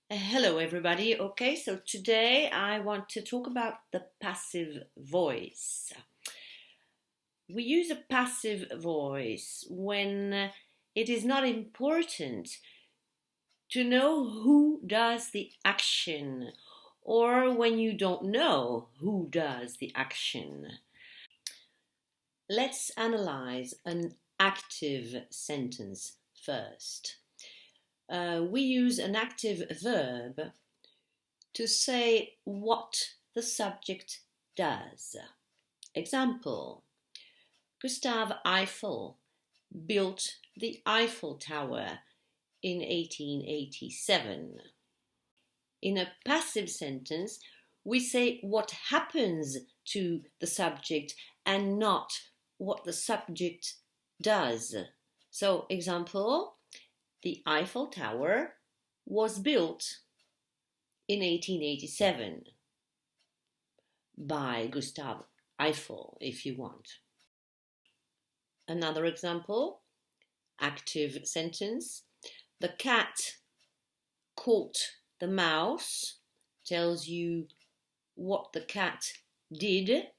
Hello, everybody. Okay, so today I want to talk about the passive voice. We use a passive voice when it is not important to know who does the action or when you don't know who does the action. Let's analyze an active sentence first. We use an active verb to say what the subject does. Example: Gustave Eiffel built the Eiffel Tower in 1887. In a passive sentence, we say what happens to the subject and not what the subject does. So, example, the Eiffel Tower was built in 1887 by Gustave Eiffel, if you want. Another example, active sentence. The cat caught the mouse, tells you what the cat did.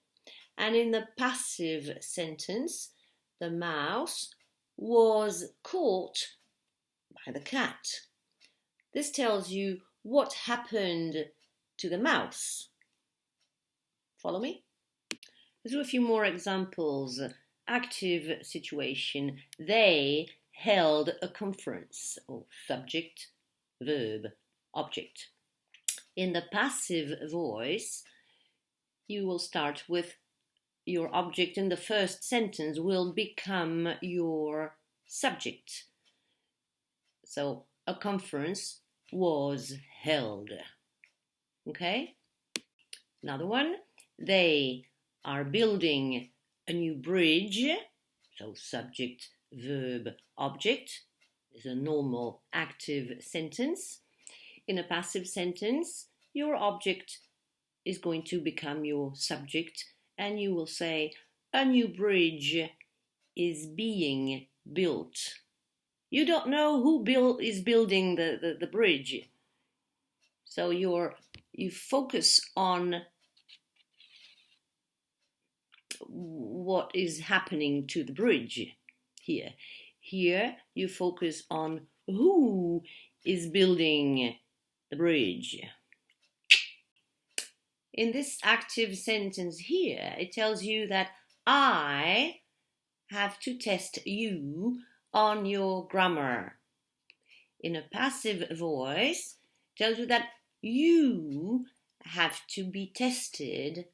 And in the passive sentence, the mouse was caught by the cat. This tells you what happened to the mouse. Follow me? Let's do a few more examples. Active situation. They held a conference. Or subject, verb, object. In the passive voice, you will start with your object in the first sentence will become your subject. So, a conference was held. Okay? Another one. They are building a new bridge. So, subject, verb, object is a normal active sentence. In a passive sentence, your object is going to become your subject, and you will say, a new bridge is being built. You don't know who is building the bridge. So you focus on what is happening to the bridge here. Here you focus on who is building the bridge. In this active sentence here, it tells you that I have to test you on your grammar. In a passive voice, it tells you that you have to be tested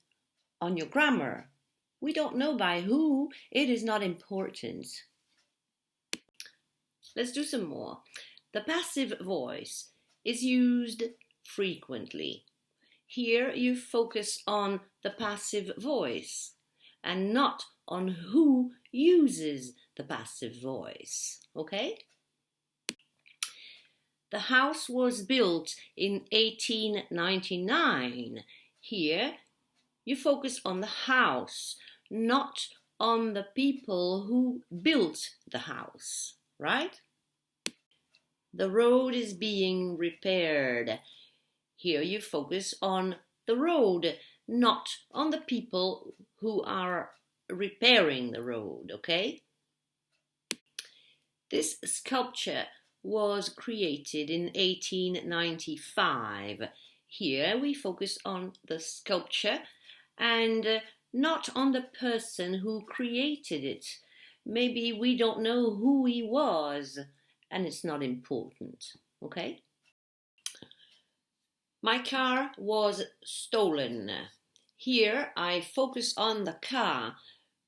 on your grammar. We don't know by who, it is not important. Let's do some more. The passive voice is used frequently. Here you focus on the passive voice and not on who uses the passive voice, okay? The house was built in 1899. Here you focus on the house, not on the people who built the house, right? The road is being repaired. Here you focus on the road, not on the people who are repairing the road, okay? This sculpture was created in 1895. Here we focus on the sculpture and not on the person who created it. Maybe we don't know who he was, and it's not important, okay? My car was stolen. Here I focus on the car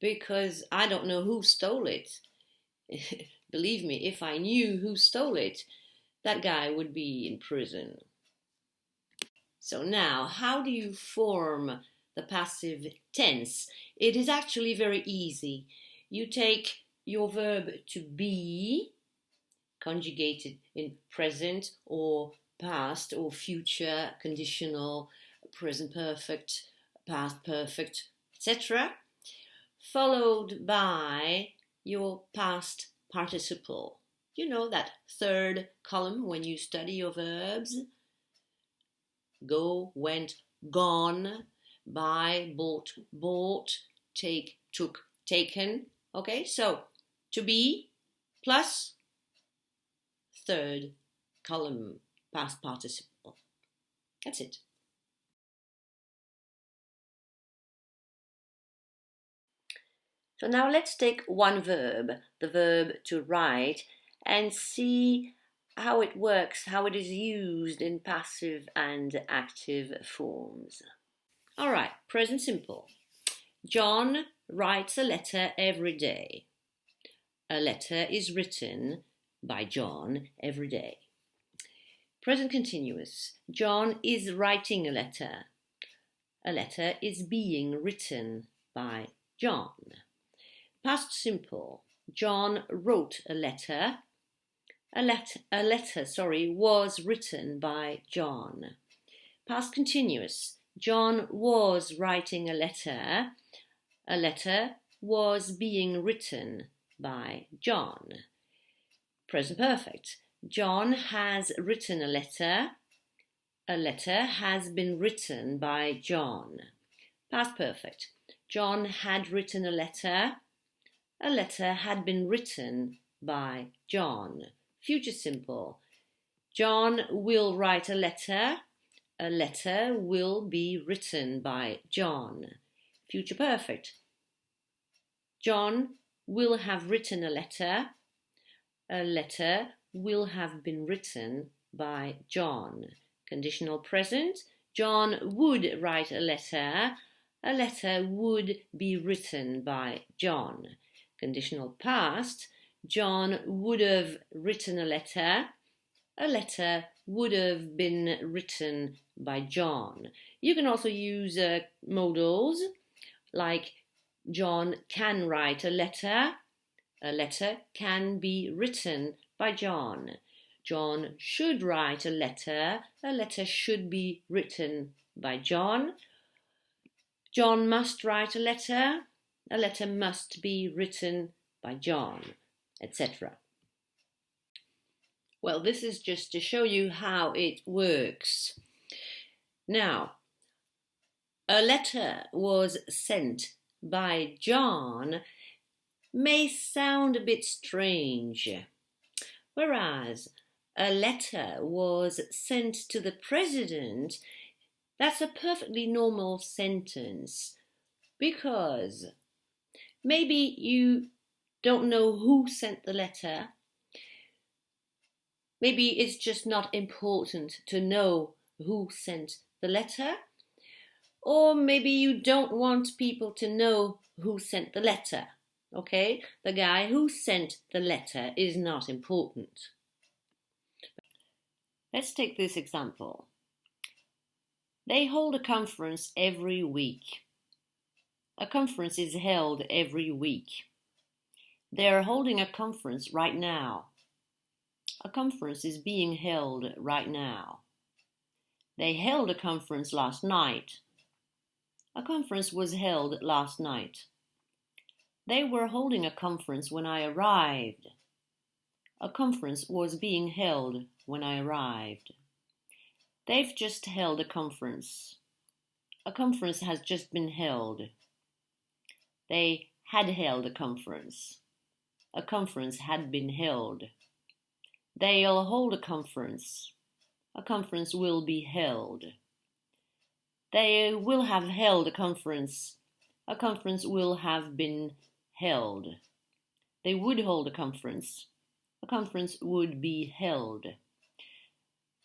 because I don't know who stole it. Believe me, if I knew who stole it, that guy would be in prison. So now, how do you form the passive tense? It is actually very easy. You take your verb to be, conjugated in present or past or future, conditional, present perfect, past perfect, etc., followed by your past participle. You know that third column when you study your verbs? go, went, gone, buy, bought, take, took, taken. Okay, so to be plus third column past participle. That's it. So now let's take one verb, the verb to write, and see how it works, how it is used in passive and active forms. All right, present simple. John writes a letter every day. A letter is written by John every day. Present continuous. John is writing a letter. A letter is being written by John. Past simple. John wrote a letter. A letter was written by John. Past continuous. John was writing a letter. A letter was being written by John. Present perfect. John has written a letter. A letter has been written by John. Past perfect. John had written a letter. A letter had been written by John. Future simple. John will write a letter. A letter will be written by John. Future perfect. John will have written a letter. A letter will have been written by John. Conditional present. John would write a letter. A letter would be written by John. Conditional past. John would have written a letter. A letter would have been written by John. You can also use modals like John can write a letter. A letter can be written by John. John should write a letter. A letter should be written by John. John must write a letter. A letter must be written by John, etc. Well, this is just to show you how it works. Now, a letter was sent by John may sound a bit strange, whereas a letter was sent to the president, that's a perfectly normal sentence, because maybe you don't know who sent the letter. Maybe it's just not important to know who sent the letter. Or maybe you don't want people to know who sent the letter. Okay? The guy who sent the letter is not important. Let's take this example. They hold a conference every week. A conference is held every week. They are holding a conference right now. A conference is being held right now. They held a conference last night. A conference was held last night. They were holding a conference when I arrived. A conference was being held when I arrived. They've just held a conference. A conference has just been held. They had held a conference. A conference had been held. They'll hold a conference. A conference will be held. They will have held a conference. A conference will have been held. They would hold a conference. A conference would be held.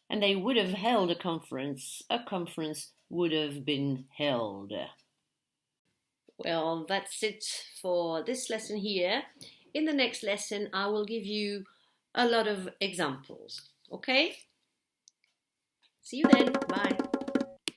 And they would have held a conference. A conference would have been held. Well, that's it for this lesson here. In the next lesson, I will give you a lot of examples. Okay? See you then. Bye.